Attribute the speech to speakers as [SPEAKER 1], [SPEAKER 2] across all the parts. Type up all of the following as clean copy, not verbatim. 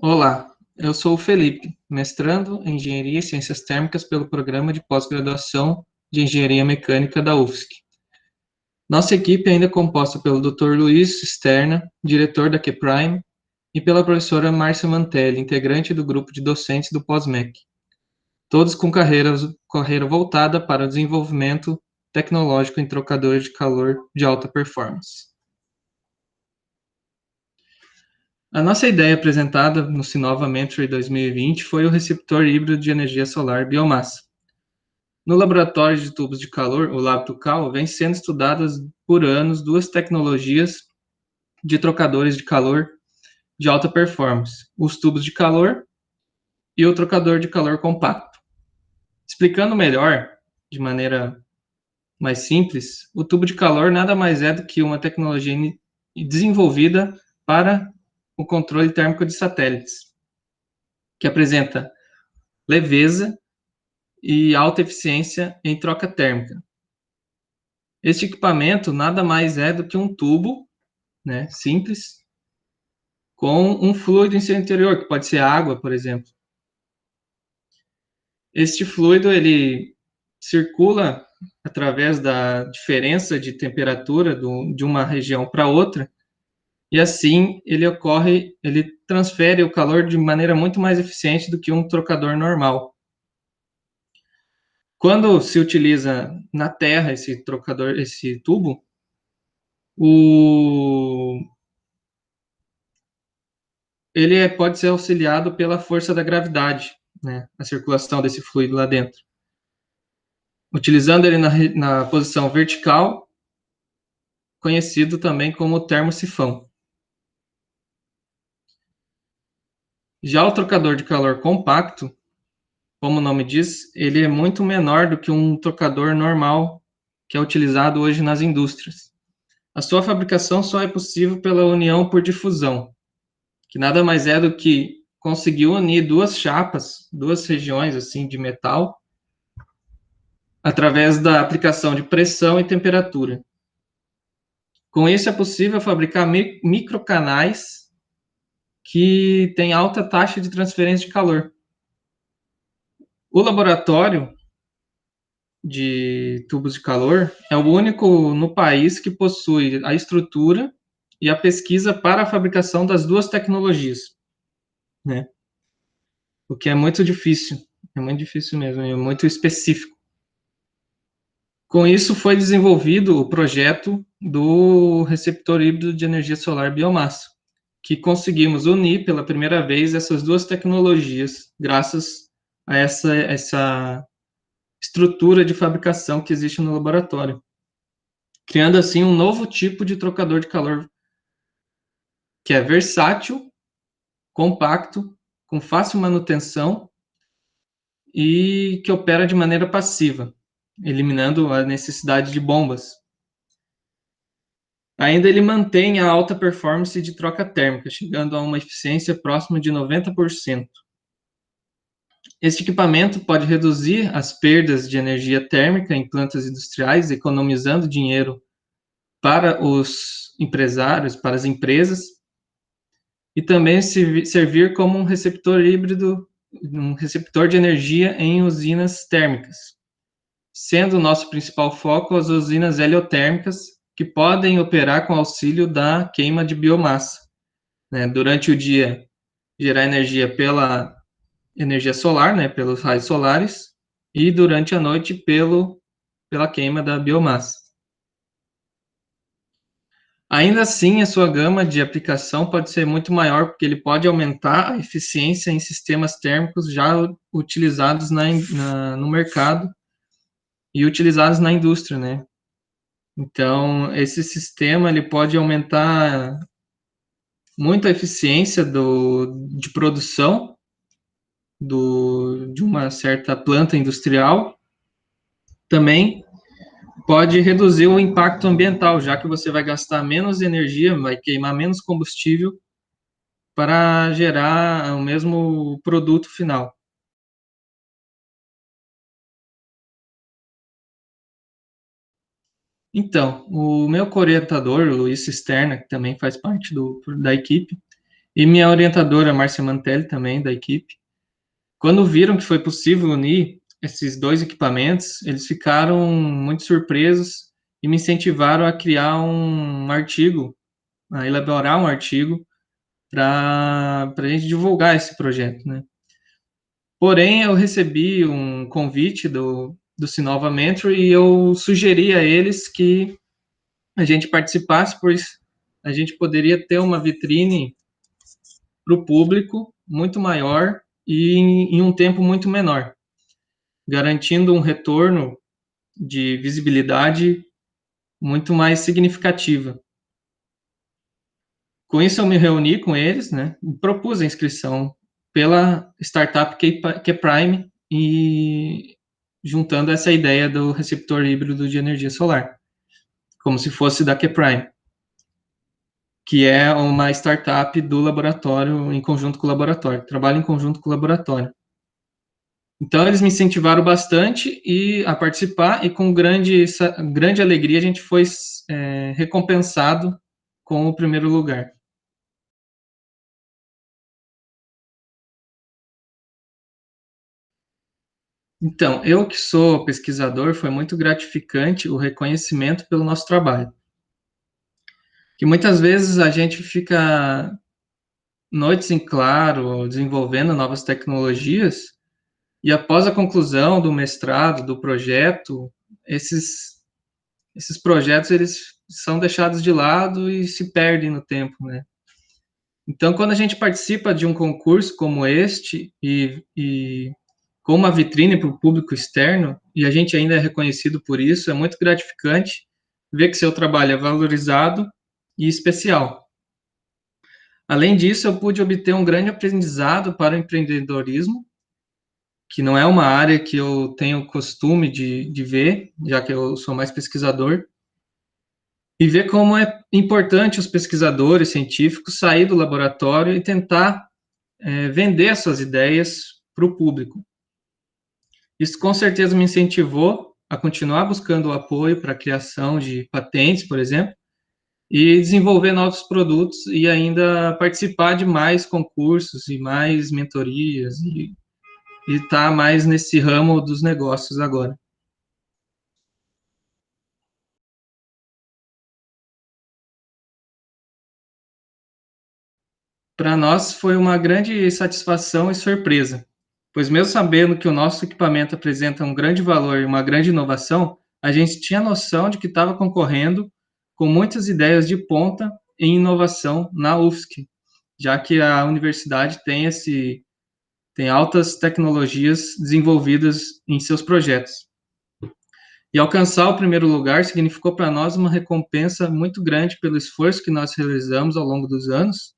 [SPEAKER 1] Olá, eu sou o Felipe, mestrando em Engenharia e Ciências Térmicas pelo Programa de Pós-Graduação de Engenharia Mecânica da UFSC. Nossa equipe ainda é composta pelo Dr. Luiz Sterna, diretor da QPrime, e pela professora Márcia Mantelli, integrante do grupo de docentes do Pós-MEC, todos com carreira voltada para o desenvolvimento tecnológico em trocadores de calor de alta performance. A nossa ideia apresentada no Sinova Mentoring 2020 foi o receptor híbrido de energia solar biomassa. No laboratório de tubos de calor, o LabTuCal, vem sendo estudadas por anos duas tecnologias de trocadores de calor de alta performance, os tubos de calor e o trocador de calor compacto. Explicando melhor, de maneira mais simples, o tubo de calor nada mais é do que uma tecnologia desenvolvida para o controle térmico de satélites, que apresenta leveza e alta eficiência em troca térmica. Este equipamento nada mais é do que um tubo, né, simples, com um fluido em seu interior, que pode ser água, por exemplo. Este fluido ele circula através da diferença de temperatura de uma região para outra, e assim ele transfere o calor de maneira muito mais eficiente do que um trocador normal. Quando se utiliza na Terra esse tubo, ele pode ser auxiliado pela força da gravidade, né, a circulação desse fluido lá dentro. Utilizando ele na posição vertical, conhecido também como termosifão. Já o trocador de calor compacto, como o nome diz, ele é muito menor do que um trocador normal que é utilizado hoje nas indústrias. A sua fabricação só é possível pela união por difusão, que nada mais é do que conseguir unir duas chapas, duas regiões assim de metal, através da aplicação de pressão e temperatura. Com isso é possível fabricar microcanais que têm alta taxa de transferência de calor. O laboratório de tubos de calor é o único no país que possui a estrutura e a pesquisa para a fabricação das duas tecnologias, né? O que é muito difícil mesmo, é muito específico. Com isso, foi desenvolvido o projeto do receptor híbrido de energia solar biomassa, que conseguimos unir pela primeira vez essas duas tecnologias, graças a essa estrutura de fabricação que existe no laboratório, criando assim um novo tipo de trocador de calor que é versátil, compacto, com fácil manutenção e que opera de maneira passiva, eliminando a necessidade de bombas. Ainda ele mantém a alta performance de troca térmica, chegando a uma eficiência próxima de 90%. Este equipamento pode reduzir as perdas de energia térmica em plantas industriais, economizando dinheiro para os empresários, para as empresas, e também servir como um receptor híbrido, um receptor de energia em usinas térmicas, sendo o nosso principal foco as usinas heliotérmicas, que podem operar com auxílio da queima de biomassa, né? Durante o dia, gerar energia pela energia solar, né, pelos raios solares, e durante a noite pela queima da biomassa. Ainda assim, a sua gama de aplicação pode ser muito maior, porque ele pode aumentar a eficiência em sistemas térmicos já utilizados no mercado e utilizados na indústria, né? Então, esse sistema ele pode aumentar muito a eficiência de produção de uma certa planta industrial. Também pode reduzir o impacto ambiental, já que você vai gastar menos energia, vai queimar menos combustível para gerar o mesmo produto final. Então, o meu orientador, o Luiz Cisterna, que também faz parte da equipe, e minha orientadora, Márcia Mantelli, também, da equipe. Quando viram que foi possível unir esses dois equipamentos, eles ficaram muito surpresos e me incentivaram a criar um artigo, a elaborar um artigo para a gente divulgar esse projeto, né? Porém, eu recebi um convite do Sinova Mentor e eu sugeri a eles que a gente participasse, pois a gente poderia ter uma vitrine para o público muito maior e em um tempo muito menor, garantindo um retorno de visibilidade muito mais significativa. Com isso, eu me reuni com eles, né, e propus a inscrição pela startup Kprime e juntando essa ideia do receptor híbrido de energia solar, como se fosse da Kprime, que é uma startup do laboratório, em conjunto com o laboratório, trabalha em conjunto com o laboratório. Então, eles me incentivaram bastante a participar, e com grande alegria a gente foi recompensado com o primeiro lugar. Então, eu que sou pesquisador, foi muito gratificante o reconhecimento pelo nosso trabalho. Que muitas vezes a gente fica noites em claro, desenvolvendo novas tecnologias, e após a conclusão do mestrado, do projeto, esses, esses projetos eles são deixados de lado e se perdem no tempo, né? Então, quando a gente participa de um concurso como este e com uma vitrine para o público externo, e a gente ainda é reconhecido por isso, é muito gratificante ver que seu trabalho é valorizado e especial. Além disso, eu pude obter um grande aprendizado para o empreendedorismo, que não é uma área que eu tenho costume de ver, já que eu sou mais pesquisador, e ver como é importante os pesquisadores científicos sair do laboratório e tentar vender as suas ideias para o público. Isso com certeza me incentivou a continuar buscando o apoio para a criação de patentes, por exemplo, e desenvolver novos produtos e ainda participar de mais concursos e mais mentorias e estar mais nesse ramo dos negócios agora. Para nós foi uma grande satisfação e surpresa, pois mesmo sabendo que o nosso equipamento apresenta um grande valor e uma grande inovação, a gente tinha noção de que estava concorrendo com muitas ideias de ponta em inovação na UFSC, já que a universidade tem altas tecnologias desenvolvidas em seus projetos. E alcançar o primeiro lugar significou para nós uma recompensa muito grande pelo esforço que nós realizamos ao longo dos anos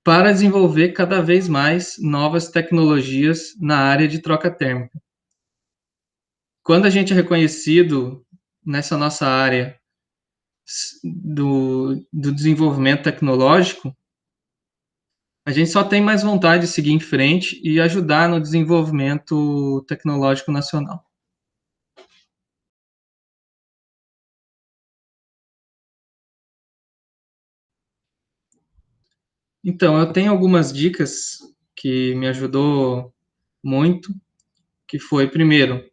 [SPEAKER 1] para desenvolver cada vez mais novas tecnologias na área de troca térmica. Quando a gente é reconhecido nessa nossa área do desenvolvimento tecnológico, a gente só tem mais vontade de seguir em frente e ajudar no desenvolvimento tecnológico nacional. Então, eu tenho algumas dicas que me ajudou muito, que foi, primeiro,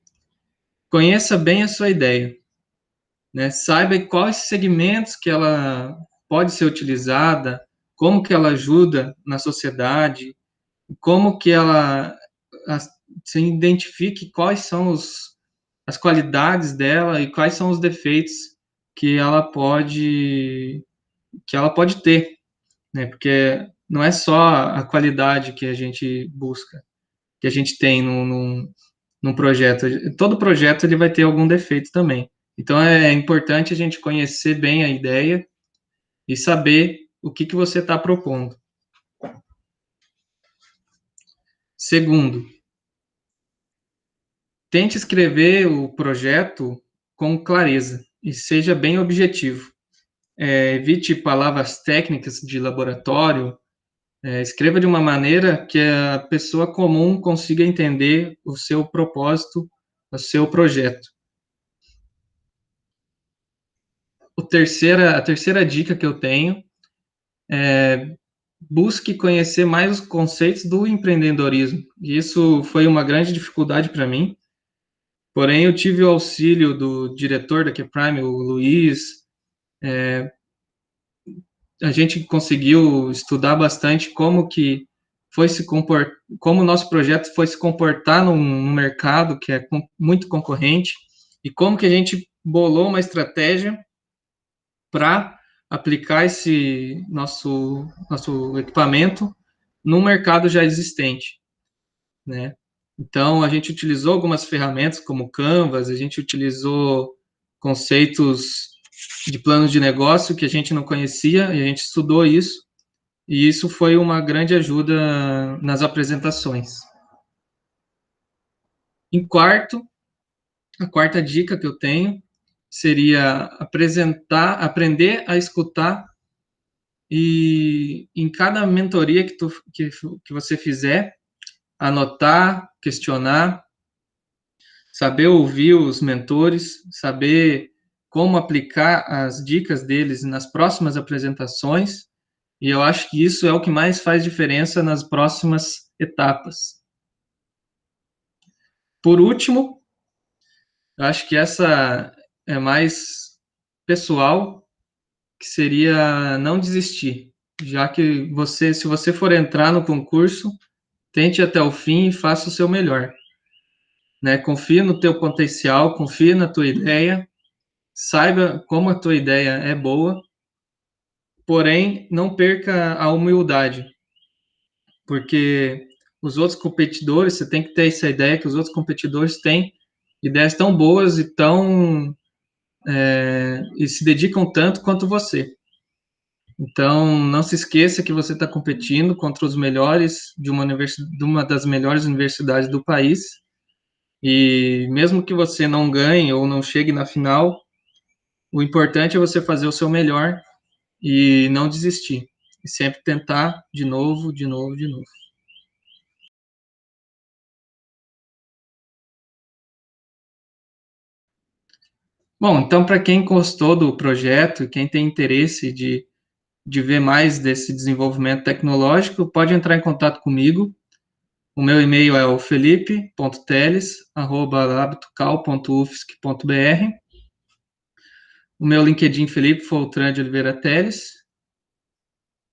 [SPEAKER 1] conheça bem a sua ideia, né? Saiba quais segmentos que ela pode ser utilizada, como que ela ajuda na sociedade, como que ela se identifique quais são as qualidades dela e quais são os defeitos que ela pode que ela pode ter, né? Porque não é só a qualidade que a gente busca, que a gente tem num projeto. Todo projeto ele vai ter algum defeito também. Então é importante a gente conhecer bem a ideia e saber o que você está propondo. Segundo, tente escrever o projeto com clareza e seja bem objetivo. Evite palavras técnicas de laboratório. Escreva de uma maneira que a pessoa comum consiga entender o seu propósito, o seu projeto. A terceira dica que eu tenho busque conhecer mais os conceitos do empreendedorismo. E isso foi uma grande dificuldade para mim, porém eu tive o auxílio do diretor da Kprime, o Luiz. A gente conseguiu estudar bastante como que foi se comportar, como o nosso projeto foi se comportar num mercado que é muito concorrente e como que a gente bolou uma estratégia para aplicar esse nosso equipamento no mercado já existente, né? Então, a gente utilizou algumas ferramentas como Canvas, a gente utilizou conceitos de planos de negócio que a gente não conhecia, e a gente estudou isso, e isso foi uma grande ajuda nas apresentações. Em quarto, a quarta dica que eu tenho seria aprender a escutar e em cada mentoria que você fizer, anotar, questionar, saber ouvir os mentores, saber como aplicar as dicas deles nas próximas apresentações, e eu acho que isso é o que mais faz diferença nas próximas etapas. Por último, eu acho que essa é mais pessoal, que seria não desistir, já que você, se você for entrar no concurso, tente até o fim e faça o seu melhor, né? Confie no teu potencial, confie na tua ideia, saiba como a tua ideia é boa, porém não perca a humildade, porque os outros competidores, você tem que ter essa ideia que os outros competidores têm ideias tão boas e tão e se dedicam tanto quanto você. Então, não se esqueça que você está competindo contra os melhores de uma das melhores universidades do país. E mesmo que você não ganhe ou não chegue na final, o importante é você fazer o seu melhor e não desistir. E sempre tentar de novo, de novo, de novo. Bom, então, para quem gostou do projeto, quem tem interesse de ver mais desse desenvolvimento tecnológico, pode entrar em contato comigo. O meu e-mail é o felipe.teles@labtucal.ufsc.br. O meu LinkedIn Felipe Foltran de Oliveira Teles.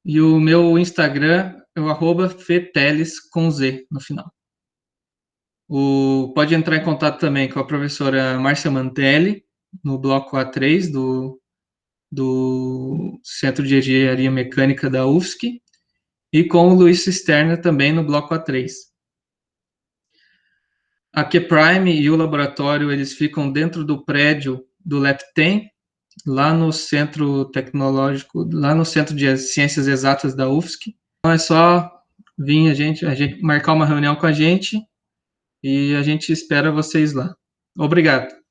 [SPEAKER 1] E o meu Instagram é o @feteles com Z no final. Pode entrar em contato também com a professora Márcia Mantelli, no bloco A3 do Centro de Engenharia Mecânica da UFSC, e com o Luiz Cisterna também no bloco A3. A Kprime e o laboratório, eles ficam dentro do prédio do LabTem, lá no Centro Tecnológico, lá no Centro de Ciências Exatas da UFSC. Então é só vir a gente marcar uma reunião com a gente e a gente espera vocês lá. Obrigado.